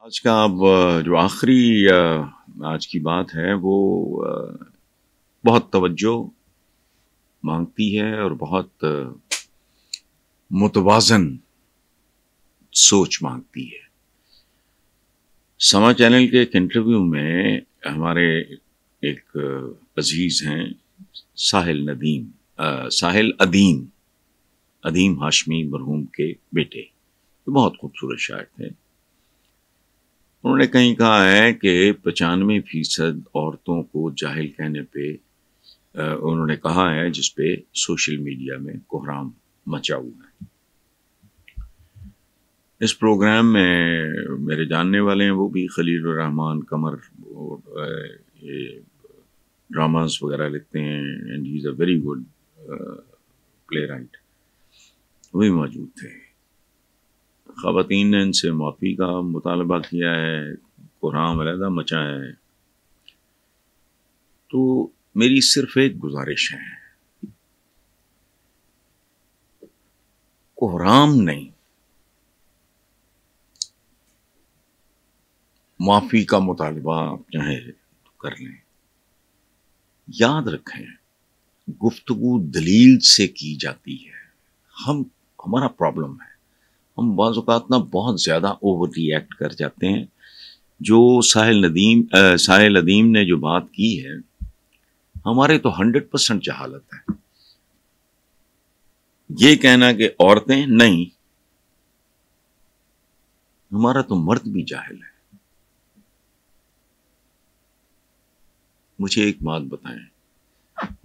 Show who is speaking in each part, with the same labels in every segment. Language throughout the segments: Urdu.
Speaker 1: آج کا اب جو آخری آج کی بات ہے وہ بہت توجہ مانگتی ہے اور بہت متوازن سوچ مانگتی ہے۔ سما چینل کے ایک انٹرویو میں ہمارے ایک عزیز ہیں ساحل ادیم ہاشمی مرحوم کے بیٹے، بہت خوبصورت شاعر تھے۔ انہوں نے کہیں کہا ہے کہ 95% عورتوں کو جاہل کہنے پہ انہوں نے کہا ہے، جس پہ سوشل میڈیا میں کوہرام مچا ہوا ہے۔ اس پروگرام میں میرے جاننے والے ہیں، وہ بھی خلیل الرحمان قمر ڈراماز وغیرہ لکھتے ہیں، and he is a very good play right, وہ بھی موجود تھے۔ خواتین نے ان سے معافی کا مطالبہ کیا ہے، کوہرام علیحدہ مچا ہے۔ تو میری صرف ایک گزارش ہے، کوہرام نہیں، معافی کا مطالبہ آپ چاہیں کر لیں۔ یاد رکھیں، گفتگو دلیل سے کی جاتی ہے۔ ہمارا پرابلم ہے، ہم بعض اوقات نا بہت زیادہ اوور ری ایکٹ کر جاتے ہیں۔ جو ساحل ادیم نے جو بات کی ہے، ہمارے تو 100% جہالت ہے۔ یہ کہنا کہ عورتیں نہیں، ہمارا تو مرد بھی جاہل ہے۔ مجھے ایک بات بتائیں،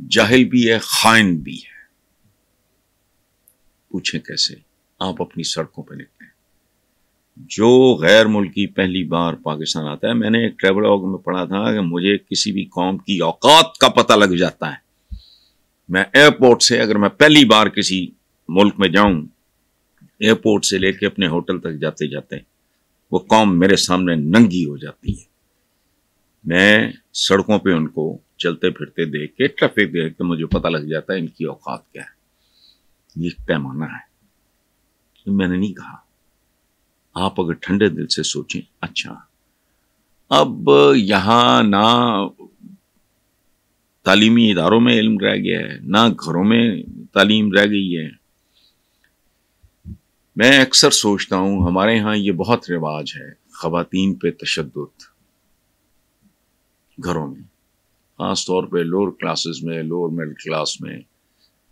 Speaker 1: جاہل بھی ہے، خائن بھی ہے، پوچھیں کیسے؟ آپ اپنی سڑکوں پہ نکلیں۔ جو غیر ملکی پہلی بار پاکستان آتا ہے، میں نے ایک ٹریول میں پڑھا تھا کہ مجھے کسی بھی قوم کی اوقات کا پتہ لگ جاتا ہے۔ میں ایئرپورٹ سے، اگر میں پہلی بار کسی ملک میں جاؤں، ایئرپورٹ سے لے کے اپنے ہوٹل تک جاتے جاتے وہ قوم میرے سامنے ننگی ہو جاتی ہے۔ میں سڑکوں پہ ان کو چلتے پھرتے دیکھ کے، ٹریفک دیکھ کے مجھے پتہ لگ جاتا ہے ان کی اوقات کیا ہے۔ یہ پیمانہ ہے، میں نے نہیں کہا۔ آپ اگر ٹھنڈے دل سے سوچیں، اچھا اب یہاں نہ تعلیمی اداروں میں علم رہ گیا ہے، نہ گھروں میں تعلیم رہ گئی ہے۔ میں اکثر سوچتا ہوں، ہمارے ہاں یہ بہت رواج ہے، خواتین پہ تشدد گھروں میں، خاص طور پہ لوور کلاسز میں، لوور مڈل کلاس میں،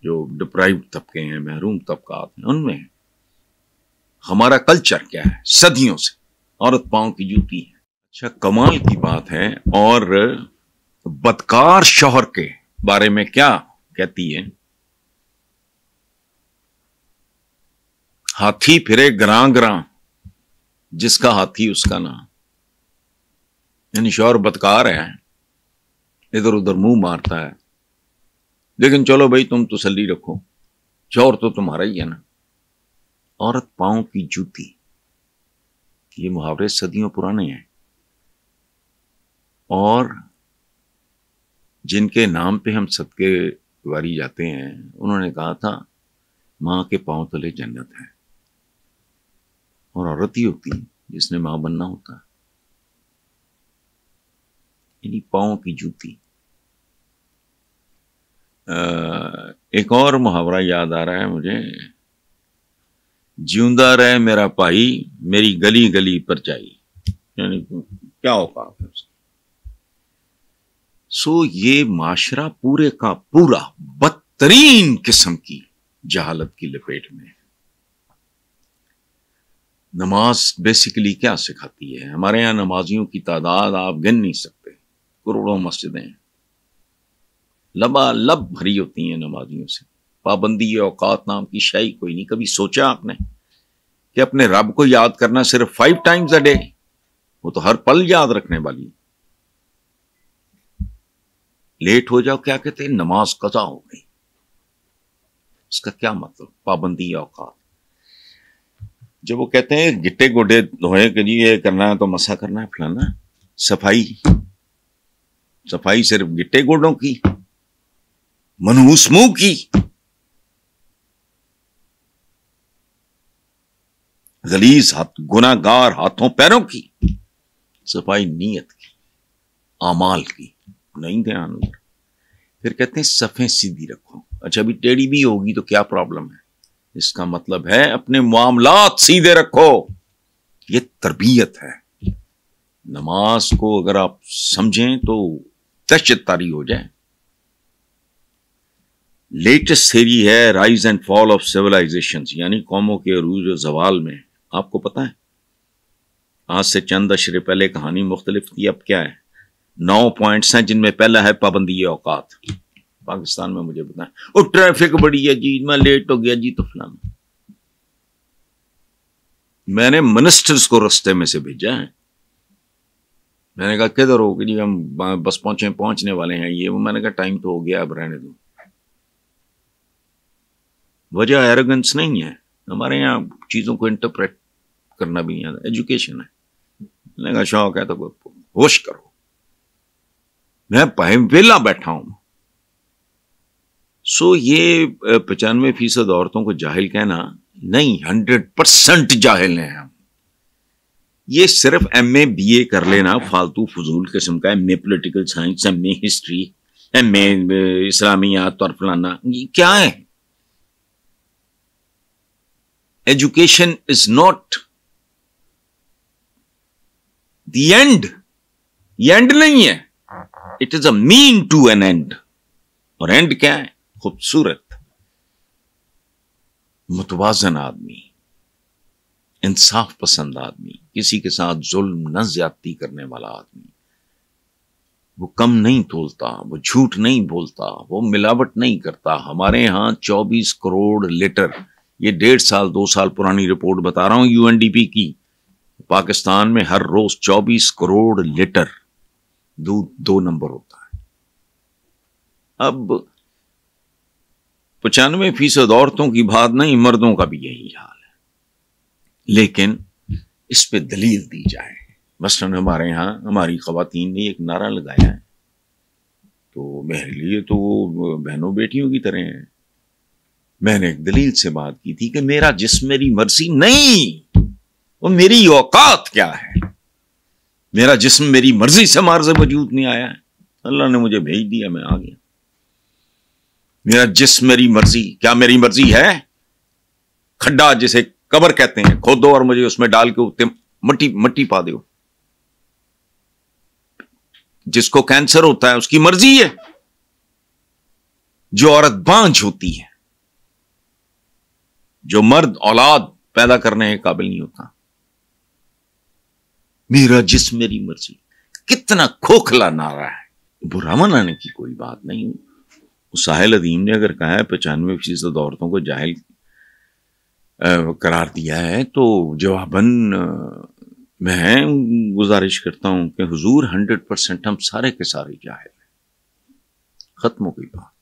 Speaker 1: جو ڈپرائیوڈ طبقے ہیں، محروم طبقات ہیں، ان میں ہمارا کلچر کیا ہے؟ صدیوں سے عورت پاؤں کی جوتی ہے۔ اچھا، کمال کی بات ہے۔ اور بدکار شوہر کے بارے میں کیا کہتی ہے؟ ہاتھی پھرے گراں گراں، جس کا ہاتھی اس کا نام۔ یعنی شوہر بدکار ہے، ادھر ادھر منہ مارتا ہے، لیکن چلو بھائی تم تسلی رکھو، شوہر تو تمہارا ہی ہے نا۔ عورت پاؤں کی جوتی، یہ محاورے صدیوں پرانے ہیں، اور جن کے نام پہ ہم صدقے واری جاتے ہیں، انہوں نے کہا تھا ماں کے پاؤں تلے جنت ہے، اور عورت ہی ہوتی جس نے ماں بننا ہوتا، یعنی پاؤں کی جوتی۔ ایک اور محاورہ یاد آ رہا ہے مجھے، جیوندا رہے میرا پائی، میری گلی گلی پر جائی، یعنی کیا اوقات ہے اس کی۔ سو یہ معاشرہ پورے کا پورا بدترین قسم کی جہالت کی لپیٹ میں ہے۔ نماز بیسیکلی کیا سکھاتی ہے؟ ہمارے یہاں نمازیوں کی تعداد آپ گن نہیں سکتے، کروڑوں مسجدیں لبا بھری ہوتی ہیں نمازیوں سے۔ پابندی اوقات نام کی شے کوئی نہیں۔ کبھی سوچا آپ نے کہ اپنے رب کو یاد کرنا صرف 5 times a day، وہ تو ہر پل یاد رکھنے والی۔ لیٹ ہو جاؤ، کیا کہتے ہیں؟ نماز قضا ہو گئی۔ اس کا کیا مطلب؟ پابندی اوقات۔ جب وہ کہتے ہیں گٹے گوڈے دھوئے کہ جی یہ کرنا ہے تو مسا کرنا ہے فلانا، صفائی صرف گٹے گوڈوں کی، منحوس منہ کی؟ غلیظ گناہگار ہاتھوں پیروں کی، صفائی نیت کی، اعمال کی نہیں دھیان ادھر. پھر کہتے ہیں صفیں سیدھی رکھو. اچھا بھی ٹیڑھی بھی ہوگی تو کیا پرابلم ہے؟ اس کا مطلب ہے اپنے معاملات سیدھے رکھو. یہ تربیت ہے. نماز کو اگر آپ سمجھیں تو دہشت طاری ہو جائے. لیٹسٹ تھیری ہے rise and fall of civilisation, یعنی قوموں کے عروج و زوال میں. آپ کو پتا ہے آج سے چند اشرے پہلے کہانی مختلف تھی، اب کیا ہے؟ 9 پوائنٹس ہیں جن میں پہلا ہے پابندی اوقات. پاکستان میں مجھے بتائیں اور ٹریفک بڑی ہے جی، میں لیٹ ہو گیا جی تو فلاں. میں نے منسٹرز کو رستے میں سے بھیجا ہے. میں نے کہا کدھر ہو کہ جی ہم بس پہنچنے والے ہیں یہ وہ. میں نے کہا ٹائم تو ہو گیا اب رہنے دو. وجہ ایروگنس نہیں ہے، ہمارے یہاں چیزوں کو انٹرپریٹ کرنا بھی نہیں آتا. ایجوکیشن ہے. میں نے کہا شوق ہے تو ہوش کرو. میں ویلا بیٹھا ہوں. سو یہ 95% عورتوں کو جاہل کہنا نہیں، 100% جاہل ہیں ہم. یہ صرف ایم اے بی اے کر لینا فالتو فضول قسم کا، M A political science, M A history, M A اسلامیات اور فلانا، یہ کیا ہے؟ Education is not the end. یہ اینڈ نہیں ہے. It is a mean to an end. اور اینڈ کیا ہے؟ خوبصورت متوازن آدمی، انصاف پسند آدمی، کسی کے ساتھ ظلم نہ زیادتی کرنے والا آدمی. وہ کم نہیں تولتا، وہ جھوٹ نہیں بولتا، وہ ملاوٹ نہیں کرتا. ہمارے ہاں 24 کروڑ لیٹر، یہ 1.5 سال 2 سال پرانی رپورٹ بتا رہا ہوں یو این ڈی پی کی. پاکستان میں ہر روز 24 کروڑ لیٹر دودھ 2 نمبر ہوتا ہے. اب 95% عورتوں کی بات نہیں، مردوں کا بھی یہی حال ہے. لیکن اس پہ دلیل دی جائے. مثلاً ہمارے ہاں ہماری خواتین نے ایک نعرہ لگایا ہے تو میرے لیے تو وہ بہنوں بیٹیوں کی طرح ہیں. میں نے ایک دلیل سے بات کی تھی کہ میرا جسم میری مرضی نہیں، وہ میری اوقات کیا ہے. میرا جسم میری مرضی سے مارز وجود نہیں آیا ہے، اللہ نے مجھے بھیج دیا، میں آ گیا. میرا جسم میری مرضی، کیا میری مرضی ہے؟ کھڈا جسے قبر کہتے ہیں کھودو اور مجھے اس میں ڈال کے مٹی پا دو. جس کو کینسر ہوتا ہے اس کی مرضی ہے. جو عورت بانجھ ہوتی ہے، جو مرد اولاد پیدا کرنے کے قابل نہیں ہوتا، میرا جسم میری مرضی. کتنا کھوکھلا نعرہ ہے. برا منانے کی کوئی بات نہیں. ساحل ادیم نے اگر کہا ہے 95% عورتوں کو جاہل قرار دیا ہے تو جواباً میں گزارش کرتا ہوں کہ حضور 100% ہم سارے کے سارے جاہل ہیں. ختم ہو گئی بات.